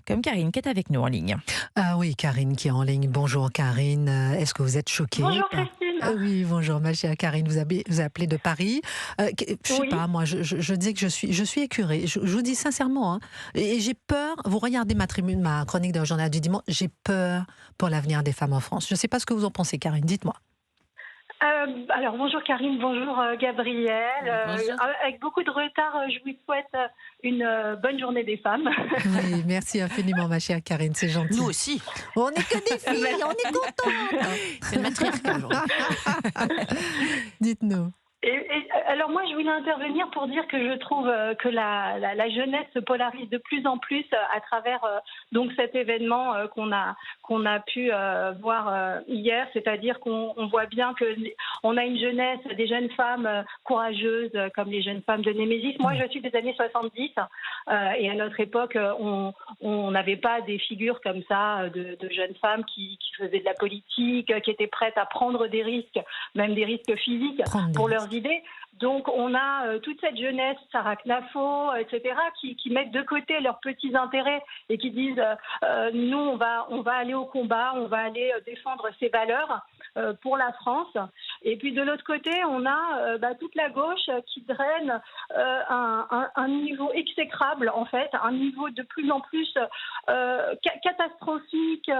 comme Karine qui est avec nous en ligne. Ah oui, Karine qui est en ligne. Bonjour Karine, est-ce que vous êtes choquée Bonjour Christine. Oui, bonjour ma chère Karine, vous appelez de Paris. Je sais Oui. pas, moi je dis que je suis écœurée, je vous dis sincèrement, hein, et j'ai peur, vous regardez ma chronique dans le journal du dimanche, j'ai peur pour l'avenir des femmes en France. Je ne sais pas ce que vous en pensez Karine, dites-moi. Alors bonjour Karine, bonjour Gabriel. Bonjour. Avec beaucoup de retard, je vous souhaite une bonne journée des femmes. Oui, merci infiniment ma chère Karine, c'est gentil. Nous aussi. On n'est que des filles, on est contentes. C'est le matriarcat aujourd'hui. Dites-nous. Alors moi, je voulais intervenir pour dire que je trouve que la jeunesse se polarise de plus en plus à travers donc cet événement qu'on a pu voir hier, c'est-à-dire qu'on voit bien que on a une jeunesse, des jeunes femmes courageuses comme les jeunes femmes de Némésis. Moi, je suis des années 70 et à notre époque, on n'avait pas des figures comme ça de jeunes femmes qui faisaient de la politique, qui étaient prêtes à prendre des risques, même des risques physiques pour leurs idées. Donc on a toute cette jeunesse, Sarah Knafo, etc., qui mettent de côté leurs petits intérêts et qui disent nous on va aller au combat, on va aller défendre ces valeurs pour la France. Et puis de l'autre côté, on a toute la gauche qui draine un niveau exécrable en fait, un niveau de plus en plus catastrophique,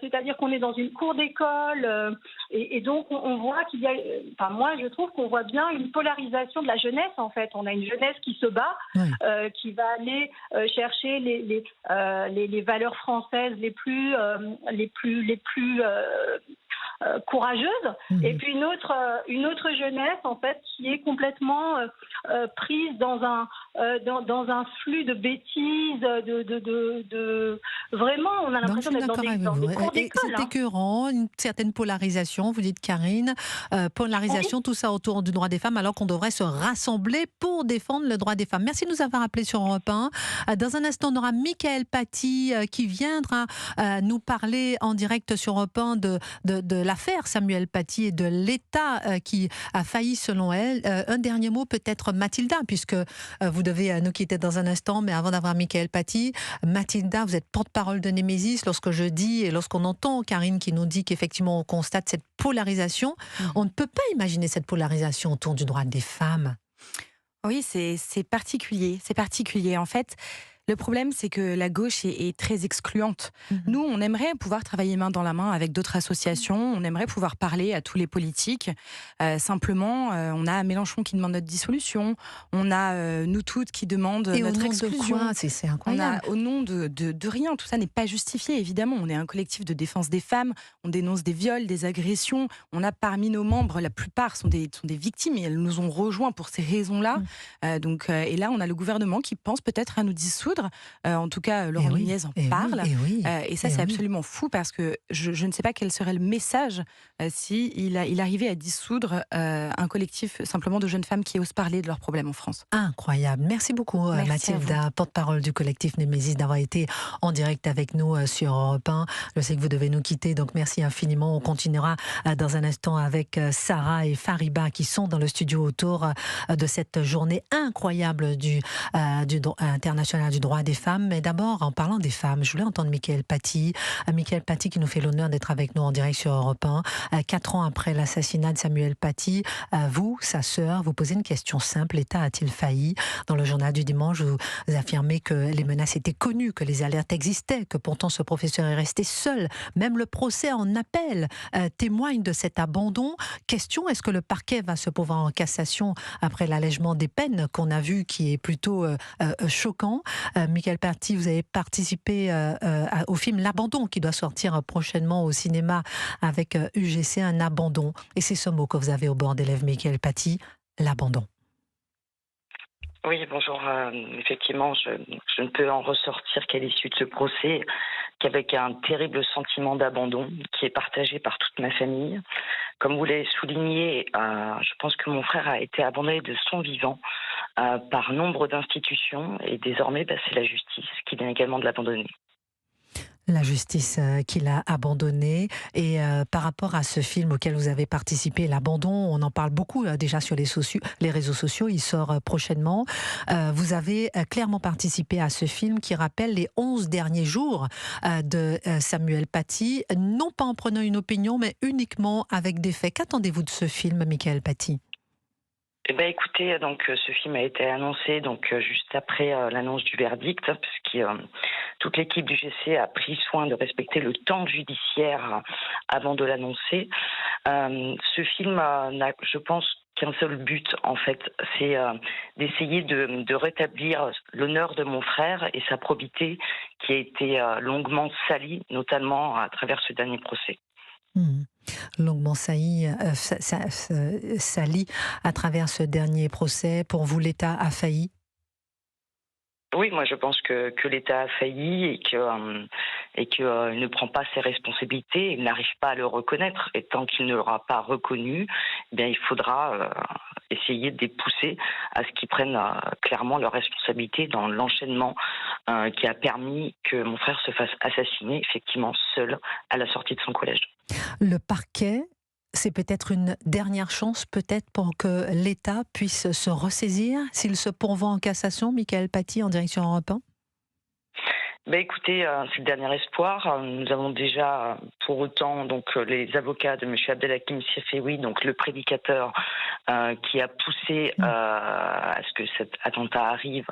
c'est-à-dire qu'on est dans une cour d'école et donc on voit qu'il y a, enfin moi je trouve qu'on voit bien une polarisation de la jeunesse en fait. On a une jeunesse qui se bat, qui va aller chercher les valeurs françaises les plus courageuse, et puis une autre jeunesse en fait qui est complètement prise dans un flux de bêtises, de vraiment on a l'impression d'être dans des cours d'école. C'est écœurant, une certaine polarisation, vous dites Karine, polarisation, tout ça autour du droit des femmes, alors qu'on devrait se rassembler pour défendre le droit des femmes. Merci de nous avoir appelés sur Europe 1. Dans un instant, on aura Mickaëlle Paty qui viendra nous parler en direct sur Europe 1 de l'affaire Samuel Paty et de l'État qui a failli selon elle. Un dernier mot peut-être Mathilda, puisque vous devez nous quitter dans un instant, mais avant d'avoir Mickaëlle Paty, Mathilda, vous êtes porte-parole de Némésis. Lorsque je dis et lorsqu'on entend Karine qui nous dit qu'effectivement on constate cette polarisation, on ne peut pas imaginer cette polarisation autour du droit des femmes. Oui, c'est particulier. C'est particulier. En fait, le problème, c'est que la gauche est très excluante. Nous, on aimerait pouvoir travailler main dans la main avec d'autres associations. On aimerait pouvoir parler à tous les politiques. Simplement, on a Mélenchon qui demande notre dissolution. On a nous toutes qui demandent notre exclusion. Et au nom de quoi ? C'est incroyable. Au nom de rien. Tout ça n'est pas justifié, évidemment. On est un collectif de défense des femmes. On dénonce des viols, des agressions. On a parmi nos membres, la plupart sont des victimes et elles nous ont rejoints pour ces raisons-là. Et là, on a le gouvernement qui pense peut-être à nous dissoudre. En tout cas, Laurent Nunez en parle. Et ça, c'est absolument fou parce que je ne sais pas quel serait le message s'il arrivait à dissoudre un collectif simplement de jeunes femmes qui osent parler de leurs problèmes en France. Incroyable. Merci beaucoup Mathilda, porte-parole du collectif Némésis, d'avoir été en direct avec nous sur Europe 1. Je sais que vous devez nous quitter, donc merci infiniment. On continuera dans un instant avec Sarah et Fariba qui sont dans le studio autour de cette journée incroyable du international du droit des femmes. Mais d'abord, en parlant des femmes, je voulais entendre Mickaëlle Paty. Mickaëlle Paty qui nous fait l'honneur d'être avec nous en direct sur Europe 1. 4 ans après l'assassinat de Samuel Paty, vous, sa sœur, vous posez une question simple. L'État a-t-il failli ? Dans le journal du dimanche, vous affirmez que les menaces étaient connues, que les alertes existaient, que pourtant ce professeur est resté seul. Même le procès en appel témoigne de cet abandon. Question, est-ce que le parquet va se pourvoir en cassation après l'allègement des peines qu'on a vu qui est plutôt choquant ? Mickaëlle Paty, vous avez participé au film L'Abandon qui doit sortir prochainement au cinéma avec UGC, un abandon. Et c'est ce mot que vous avez au bord des lèvres, Mickaëlle Paty, l'abandon. Oui, bonjour. Effectivement, je ne peux en ressortir qu'à l'issue de ce procès qu'avec un terrible sentiment d'abandon qui est partagé par toute ma famille. Comme vous l'avez souligné, je pense que mon frère a été abandonné de son vivant par nombre d'institutions et désormais, c'est la justice qui vient également de l'abandonner. La justice qui l'a abandonné. Et par rapport à ce film auquel vous avez participé, L'Abandon, on en parle beaucoup déjà sur les réseaux sociaux, il sort prochainement. Vous avez clairement participé à ce film qui rappelle les 11 derniers jours de Samuel Paty, non pas en prenant une opinion, mais uniquement avec des faits. Qu'attendez-vous de ce film, Michael Paty ? Eh ben, écoutez, donc ce film a été annoncé juste après l'annonce du verdict, parce que toute l'équipe du GC a pris soin de respecter le temps judiciaire avant de l'annoncer. Ce film n'a, je pense, qu'un seul but, en fait, c'est d'essayer de rétablir l'honneur de mon frère et sa probité qui a été longuement salie, notamment à travers ce dernier procès. Longuement sali à travers ce dernier procès. Pour vous, l'État a failli ? Oui, moi je pense que l'État a failli et qu'il ne prend pas ses responsabilités, il n'arrive pas à le reconnaître. Et tant qu'il ne l'aura pas reconnu, eh bien, il faudra essayer de les pousser à ce qu'ils prennent clairement leurs responsabilités dans l'enchaînement qui a permis que mon frère se fasse assassiner, effectivement seul, à la sortie de son collège. Le parquet, c'est peut-être une dernière chance, peut-être pour que l'État puisse se ressaisir s'il se pourvoit en cassation, Michael Paty, en direction Europe 1 ? Ben écoutez, c'est le dernier espoir. Nous avons déjà, pour autant, les avocats de M. Abdelhakim Sefeoui, donc le prédicateur qui a poussé à ce que cet attentat arrive,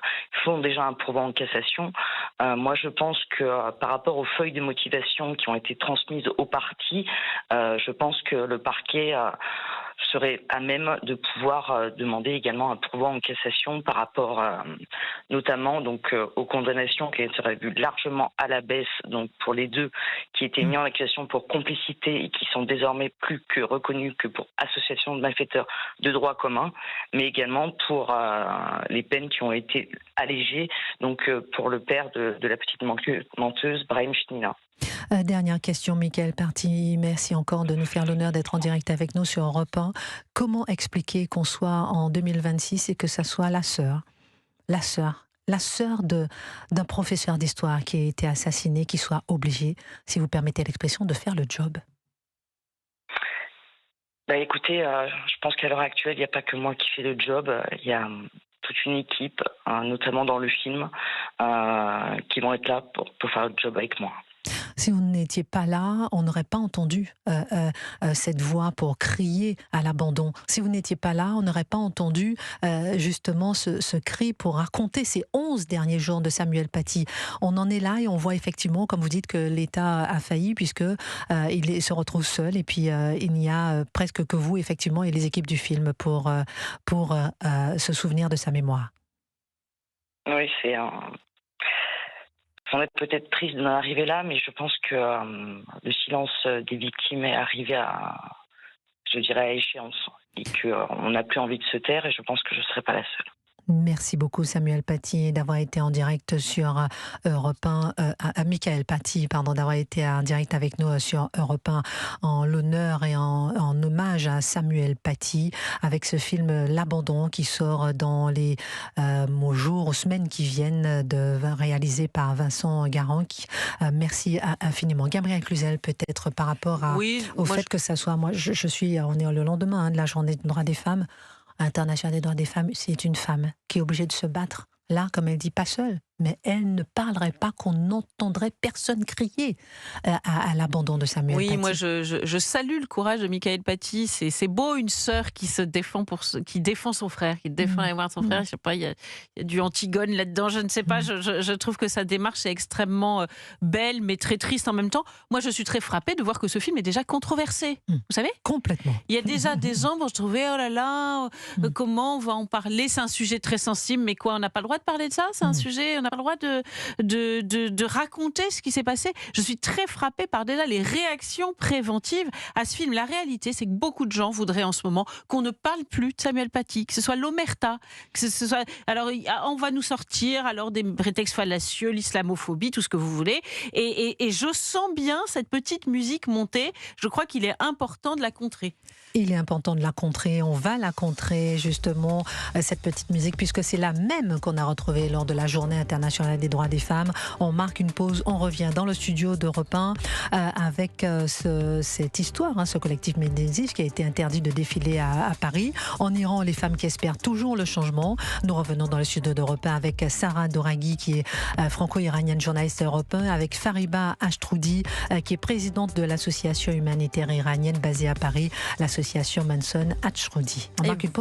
font déjà un pourvoi en cassation. Moi, je pense que par rapport aux feuilles de motivation qui ont été transmises aux parties, je pense que le parquet serait à même de pouvoir demander également un pourvoi en cassation par rapport notamment aux condamnations qui seraient vues largement à la baisse pour les deux qui étaient mis en accusation pour complicité et qui sont désormais plus que reconnus que pour association de malfaiteurs de droit commun, mais également pour les peines qui ont été allégées pour le père de la petite menteuse Brahim Chnina. Dernière question, Michael Paty. Merci encore de nous faire l'honneur d'être en direct avec nous sur Europe 1. Comment expliquer qu'on soit en 2026 et que ça soit la sœur d'un professeur d'histoire qui a été assassiné, qui soit obligé, si vous permettez l'expression, de faire le job ? Écoutez, je pense qu'à l'heure actuelle, il n'y a pas que moi qui fais le job. Il y a toute une équipe, notamment dans le film, qui vont être là pour faire le job avec moi. Si vous n'étiez pas là, on n'aurait pas entendu cette voix pour crier à l'abandon. Si vous n'étiez pas là, on n'aurait pas entendu justement ce cri pour raconter ces 11 derniers jours de Samuel Paty. On en est là et on voit effectivement, comme vous dites, que l'État a failli puisque il se retrouve seul et puis il n'y a presque que vous, effectivement, et les équipes du film pour se souvenir de sa mémoire. Oui, on est peut-être triste d'en arriver là, mais je pense que le silence des victimes est arrivé à échéance et qu'on n'a plus envie de se taire et je pense que je ne serai pas la seule. Merci beaucoup Samuel Paty d'avoir été en direct sur Europe 1, Michael Paty, d'avoir été en direct avec nous sur Europe 1 en l'honneur et en hommage à Samuel Paty avec ce film L'Abandon qui sort dans les jours ou semaines qui viennent, réalisé par Vincent Garand. Merci infiniment. Gabrielle Cluzel, peut-être par rapport au fait que ça soit, on est le lendemain de la journée des droits des femmes. International des droits des femmes, c'est une femme qui est obligée de se battre. Là, comme elle dit, pas seule, mais elle ne parlerait pas, qu'on n'entendrait personne crier à l'abandon de Samuel Paty. Oui, moi je salue le courage de Michael Paty. C'est beau une sœur qui se défend qui défend son frère, qui défend la mémoire de son frère. Je sais pas, il y a du Antigone là-dedans. Je ne sais pas. Je trouve que sa démarche est extrêmement belle, mais très triste en même temps. Moi, je suis très frappée de voir que ce film est déjà controversé. Vous savez ? Complètement. Il y a déjà des ans, je trouvais oh là là, comment on va en parler ? C'est un sujet très sensible, mais quoi ? On n'a pas le droit de parler de ça ? C'est un sujet. On n'a pas le droit de raconter ce qui s'est passé. Je suis très frappée par déjà les réactions préventives à ce film. La réalité, c'est que beaucoup de gens voudraient en ce moment qu'on ne parle plus de Samuel Paty, que ce soit l'omerta, que ce soit... Alors, on va nous sortir alors des prétextes fallacieux, l'islamophobie, tout ce que vous voulez. Et je sens bien cette petite musique monter. Je crois qu'il est important de la contrer. Il est important de la contrer. On va la contrer, justement, cette petite musique, puisque c'est la même qu'on a retrouvée lors de la journée internationale internationale des droits des femmes. On marque une pause, on revient dans le studio d'Europe 1 avec cette histoire, ce collectif Médésis qui a été interdit de défiler à Paris. En Iran, les femmes qui espèrent toujours le changement. Nous revenons dans le studio d'Europe 1 avec Sarah Doraghi qui est franco-iranienne, journaliste Europe 1, avec Fariba Ashtroudi qui est présidente de l'association humanitaire iranienne basée à Paris, l'association Manson Ashtroudi. On marque une pause.